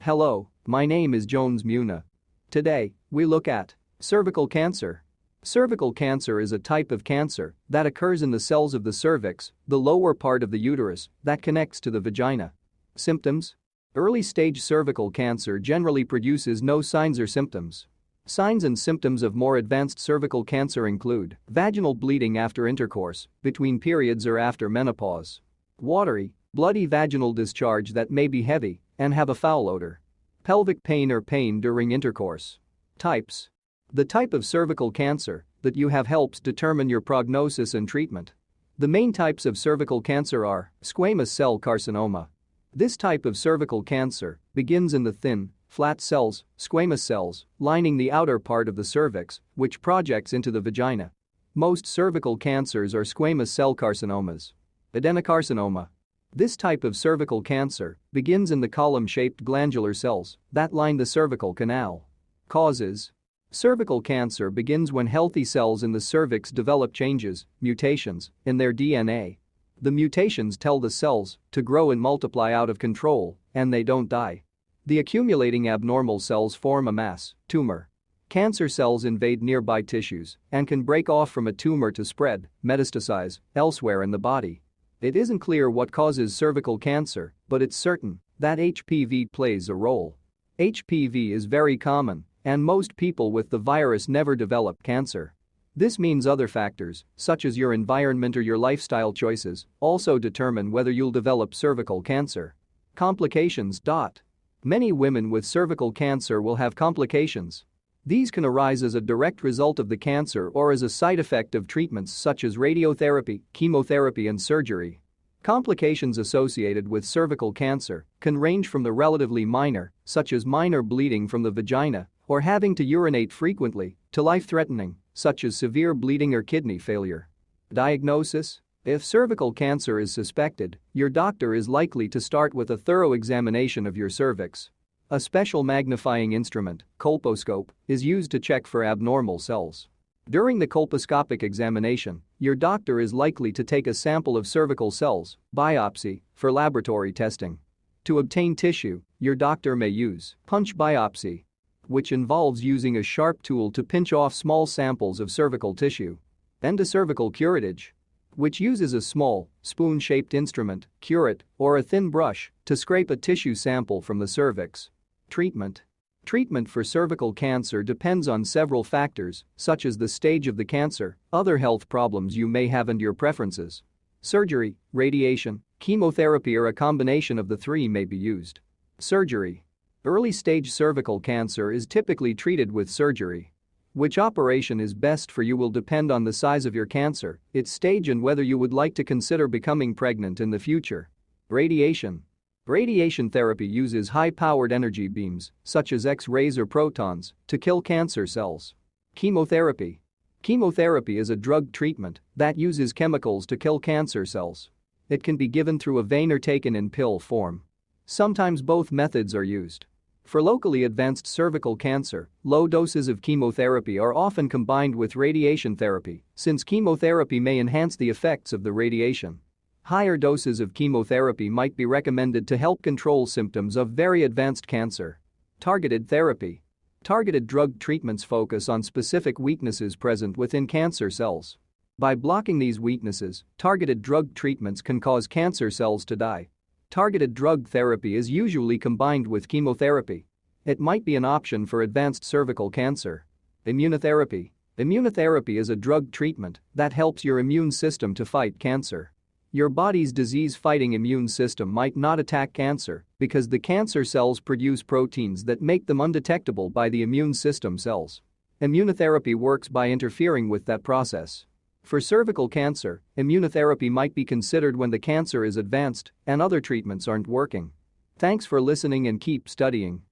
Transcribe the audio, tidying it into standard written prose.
Hello, my name is Jones Muna. Today, we look at cervical cancer. Cervical cancer is a type of cancer that occurs in the cells of the cervix, the lower part of the uterus that connects to the vagina. Symptoms: early-stage cervical cancer generally produces no signs or symptoms. Signs and symptoms of more advanced cervical cancer include vaginal bleeding after intercourse, between periods or after menopause. Watery, bloody vaginal discharge that may be heavy and have a foul odor. Pelvic pain or pain during intercourse. Types: the type of cervical cancer that you have helps determine your prognosis and treatment. The main types of cervical cancer are squamous cell carcinoma. This type of cervical cancer begins in the thin, flat cells, squamous cells, lining the outer part of the cervix, which projects into the vagina. Most cervical cancers are squamous cell carcinomas. Adenocarcinoma. This type of cervical cancer begins in the column-shaped glandular cells that line the cervical canal. Causes: cervical cancer begins when healthy cells in the cervix develop changes, mutations, in their DNA. The mutations tell the cells to grow and multiply out of control, and they don't die. The accumulating abnormal cells form a mass, tumor. Cancer cells invade nearby tissues and can break off from a tumor to spread, metastasize, elsewhere in the body. It isn't clear what causes cervical cancer, but it's certain that HPV plays a role. HPV is very common, and most people with the virus never develop cancer. This means other factors, such as your environment or your lifestyle choices, also determine whether you'll develop cervical cancer. Complications. Many women with cervical cancer will have complications. These can arise as a direct result of the cancer or as a side effect of treatments such as radiotherapy, chemotherapy, and surgery. Complications associated with cervical cancer can range from the relatively minor, such as minor bleeding from the vagina or having to urinate frequently, to life-threatening, such as severe bleeding or kidney failure. Diagnosis: if cervical cancer is suspected, your doctor is likely to start with a thorough examination of your cervix. A special magnifying instrument, colposcope, is used to check for abnormal cells. During the colposcopic examination, your doctor is likely to take a sample of cervical cells, biopsy, for laboratory testing. To obtain tissue, your doctor may use punch biopsy, which involves using a sharp tool to pinch off small samples of cervical tissue. Endocervical curettage, which uses a small, spoon-shaped instrument, curette, or a thin brush to scrape a tissue sample from the cervix. Treatment: treatment for cervical cancer depends on several factors, such as the stage of the cancer, other health problems you may have, and your preferences. Surgery, radiation, chemotherapy, or a combination of the three may be used. Surgery: early-stage cervical cancer is typically treated with surgery. Which operation is best for you will depend on the size of your cancer, its stage, and whether you would like to consider becoming pregnant in the future. Radiation. Radiation therapy uses high-powered energy beams, such as X-rays or protons, to kill cancer cells. Chemotherapy. Chemotherapy is a drug treatment that uses chemicals to kill cancer cells. It can be given through a vein or taken in pill form. Sometimes both methods are used. For locally advanced cervical cancer, low doses of chemotherapy are often combined with radiation therapy, since chemotherapy may enhance the effects of the radiation. Higher doses of chemotherapy might be recommended to help control symptoms of very advanced cancer. Targeted therapy. Targeted drug treatments focus on specific weaknesses present within cancer cells. By blocking these weaknesses, targeted drug treatments can cause cancer cells to die. Targeted drug therapy is usually combined with chemotherapy. It might be an option for advanced cervical cancer. Immunotherapy. Immunotherapy is a drug treatment that helps your immune system to fight cancer. Your body's disease-fighting immune system might not attack cancer because the cancer cells produce proteins that make them undetectable by the immune system cells. Immunotherapy works by interfering with that process. For cervical cancer, immunotherapy might be considered when the cancer is advanced and other treatments aren't working. Thanks for listening and keep studying.